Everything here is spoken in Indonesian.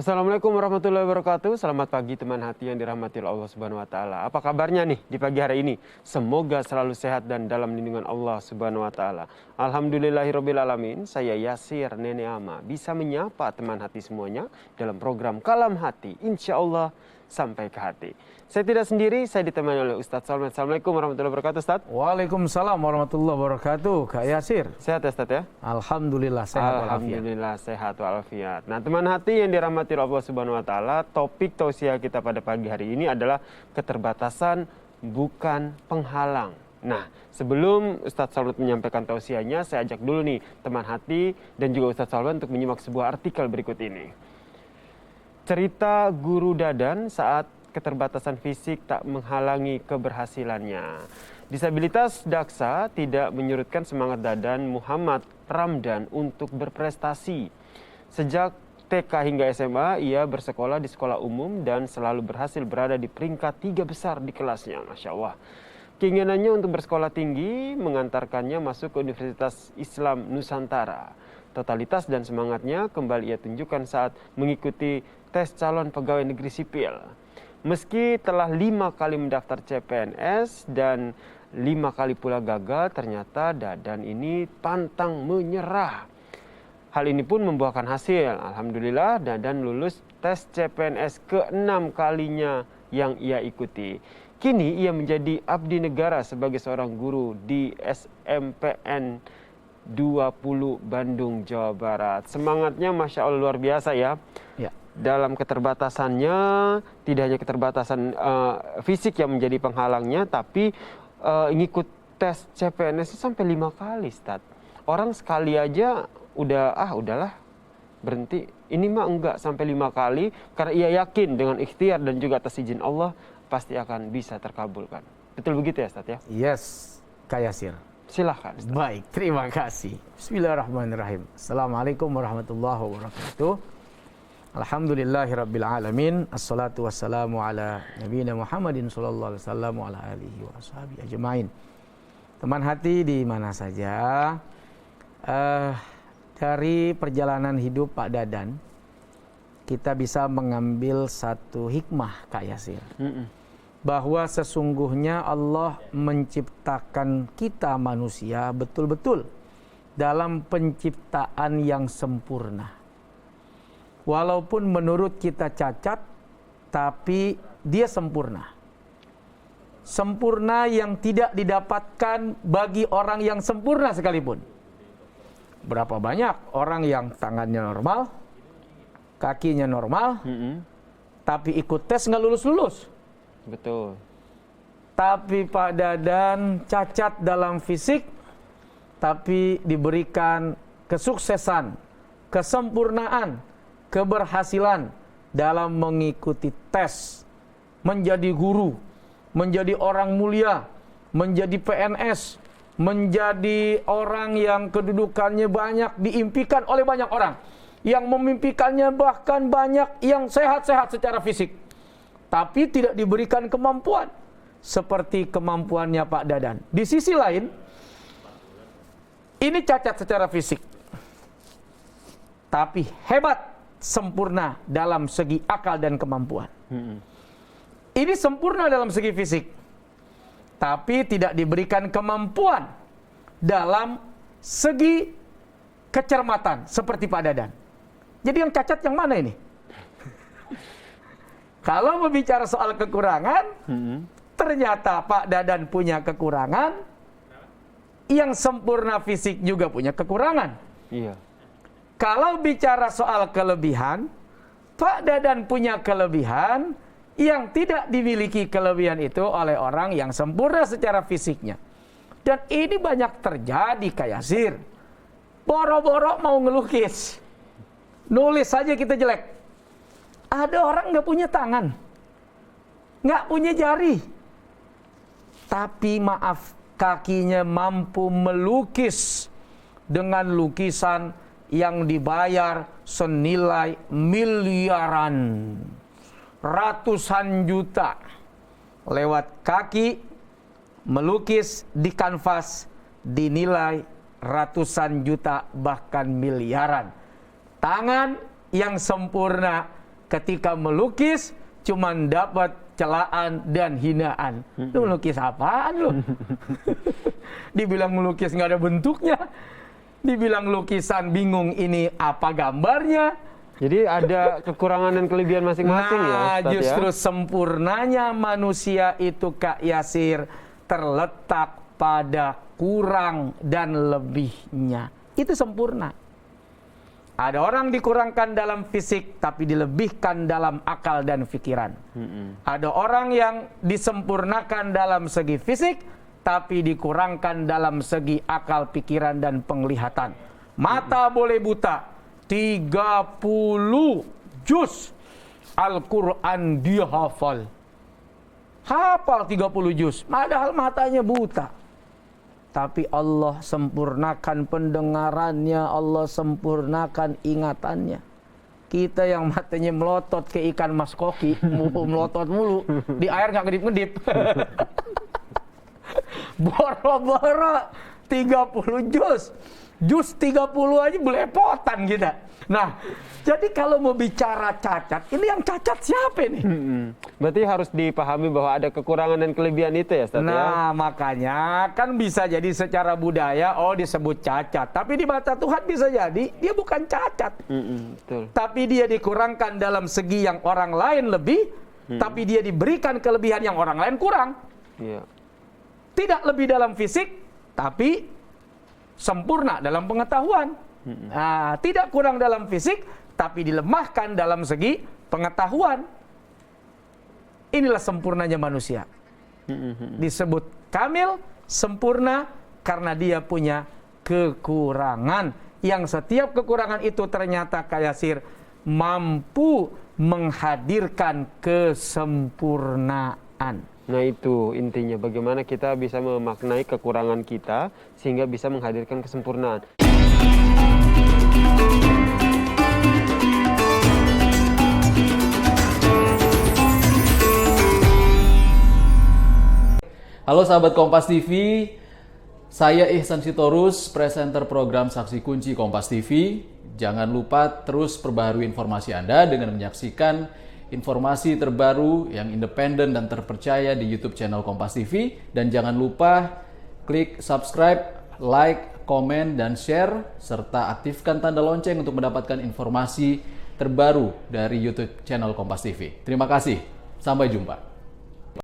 Assalamualaikum warahmatullahi wabarakatuh. Selamat pagi teman hati yang dirahmati Allah Subhanahu wa taala. Apa kabarnya nih di pagi hari ini? Semoga selalu sehat dan dalam lindungan Allah Subhanahu wa taala. Alhamdulillahirabbil alamin. Saya Yasir Nenek Ama bisa menyapa teman hati semuanya dalam program Kalam Hati. Insya Allah sampai ke hati. Saya tidak sendiri, saya ditemani oleh Ustadz Salman. Assalamualaikum warahmatullahi wabarakatuh, Ustadz. Waalaikumsalam warahmatullahi wabarakatuh. Kak Yasir. Sehat ya, Ustadz ya? Alhamdulillah sehat walafiat. Alhamdulillah sehat walafiat. Nah, teman hati yang dirahmati Allah Subhanahu wa taala, topik tausiah kita pada pagi hari ini adalah keterbatasan bukan penghalang. Nah, sebelum Ustadz Salman menyampaikan tausiahnya, saya ajak dulu nih teman hati dan juga Ustadz Salman untuk menyimak sebuah artikel berikut ini. Cerita guru Dadan saat keterbatasan fisik tak menghalangi keberhasilannya. Disabilitas Daksa tidak menyurutkan semangat Dadan Muhammad Ramdan untuk berprestasi. Sejak TK hingga SMA, ia bersekolah di sekolah umum dan selalu berhasil berada di peringkat 3 besar di kelasnya. Masya Allah. Keinginannya untuk bersekolah tinggi mengantarkannya masuk ke Universitas Islam Nusantara. Totalitas dan semangatnya kembali ia tunjukkan saat mengikuti tes calon pegawai negeri sipil. Meski telah 5 kali mendaftar CPNS dan 5 kali pula gagal, ternyata Dadan ini pantang menyerah. Hal ini pun membuahkan hasil. Alhamdulillah Dadan lulus tes CPNS ke-6 kalinya yang ia ikuti. Kini ia menjadi abdi negara sebagai seorang guru di SMPN 20 Bandung, Jawa Barat. Semangatnya Masya Allah luar biasa ya. Ya. Dalam keterbatasannya, tidak hanya keterbatasan fisik yang menjadi penghalangnya, tapi ngikut tes CPNS sampai 5 kali, Ustaz. Orang sekali aja udahlah berhenti. Ini mah enggak, sampai 5 kali, karena ia yakin dengan ikhtiar dan juga atas izin Allah pasti akan bisa terkabulkan. Betul begitu ya, Ustaz ya? Yes, Kak Yasir. Silahkan, Ustaz. Baik, terima kasih. Bismillahirrahmanirrahim. Assalamualaikum warahmatullahi wabarakatuh. Alhamdulillahirabbil alamin. Assalatu wassalamu ala nabiyina Muhammadin sallallahu alaihi wasallam wa ala alihi wa ashabihi ajmain. Teman hati di mana saja, dari perjalanan hidup Pak Dadan kita bisa mengambil satu hikmah, Kak Yasir. Bahwa sesungguhnya Allah menciptakan kita manusia betul-betul dalam penciptaan yang sempurna. Walaupun menurut kita cacat, tapi dia sempurna. Sempurna yang tidak didapatkan bagi orang yang sempurna sekalipun. Berapa banyak orang yang tangannya normal, kakinya normal, tapi ikut tes nggak lulus-lulus. Betul. Tapi Pak Dadan cacat dalam fisik, tapi diberikan kesuksesan, kesempurnaan, keberhasilan dalam mengikuti tes, menjadi guru, menjadi orang mulia, menjadi PNS, menjadi orang yang kedudukannya banyak diimpikan oleh banyak orang, yang memimpikannya bahkan banyak yang sehat-sehat secara fisik, tapi tidak diberikan kemampuan seperti kemampuannya Pak Dadan. Di sisi lain, ini cacat secara fisik, tapi hebat, sempurna dalam segi akal dan kemampuan. Ini sempurna dalam segi fisik, tapi tidak diberikan kemampuan dalam segi kecermatan seperti Pak Dadan. Jadi yang cacat yang mana ini? Kalau berbicara soal kekurangan, ternyata Pak Dadan punya kekurangan, yang sempurna fisik juga punya kekurangan. Iya. Kalau bicara soal kelebihan, Pak Dadan punya kelebihan yang tidak dimiliki kelebihan itu oleh orang yang sempurna secara fisiknya. Dan ini banyak terjadi, Kak Yasir. Boro-boro mau ngelukis, nulis saja kita jelek. Ada orang nggak punya tangan, nggak punya jari, tapi maaf, kakinya mampu melukis dengan lukisan yang dibayar senilai miliaran, ratusan juta, lewat kaki melukis di kanvas dinilai ratusan juta bahkan miliaran. Tangan yang sempurna ketika melukis cuman dapat celaan dan hinaan. Lu melukis apaan lu? Dibilang melukis nggak ada bentuknya. Dibilang lukisan bingung ini apa gambarnya. Jadi ada kekurangan dan kelebihan masing-masing ya, Ustadz, justru sempurnanya manusia itu Kak Yasir terletak pada kurang dan lebihnya. Itu sempurna. Ada orang dikurangkan dalam fisik tapi dilebihkan dalam akal dan pikiran. Ada orang yang disempurnakan dalam segi fisik tapi dikurangkan dalam segi akal, pikiran, dan penglihatan. Mata boleh buta, 30 juz Al-Quran dia hafal. Hafal 30 juz, padahal matanya buta. Tapi Allah sempurnakan pendengarannya, Allah sempurnakan ingatannya. Kita yang matanya melotot ke ikan mas koki, melotot mulu, di air nggak ngedip-ngedip. Boro-boro 30 juz. Juz 30 aja belepotan kita. Nah, jadi kalau mau bicara cacat, ini yang cacat siapa nih? Berarti harus dipahami bahwa ada kekurangan dan kelebihan itu ya, Ustadz, nah, makanya kan bisa jadi secara budaya, disebut cacat. Tapi di mata Tuhan bisa jadi dia bukan cacat. Betul. Tapi dia dikurangkan dalam segi yang orang lain lebih, tapi dia diberikan kelebihan yang orang lain kurang. Iya. Tidak lebih dalam fisik, tapi sempurna dalam pengetahuan. Nah, tidak kurang dalam fisik, tapi dilemahkan dalam segi pengetahuan. Inilah sempurnanya manusia. Disebut kamil, sempurna, karena dia punya kekurangan. Yang setiap kekurangan itu ternyata Kak Yasir mampu menghadirkan kesempurnaan. Nah itu intinya, bagaimana kita bisa memaknai kekurangan kita sehingga bisa menghadirkan kesempurnaan. Halo sahabat Kompas TV, saya Ihsan Sitorus, presenter program Saksi Kunci Kompas TV. Jangan lupa terus perbaharui informasi Anda dengan menyaksikan informasi terbaru yang independen dan terpercaya di YouTube channel Kompas TV. Dan jangan lupa klik subscribe, like, komen, dan share, serta aktifkan tanda lonceng untuk mendapatkan informasi terbaru dari YouTube channel Kompas TV. Terima kasih, sampai jumpa.